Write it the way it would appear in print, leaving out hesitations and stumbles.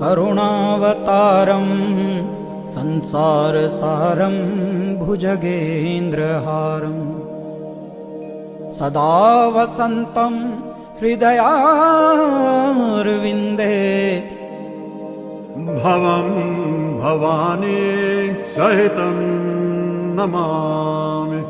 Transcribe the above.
करुणावतारं संसारसारं भुजगेन्द्रहारं सदा वसन्तं हृदयारविन्दे भवं भवानी सहितं नमामि।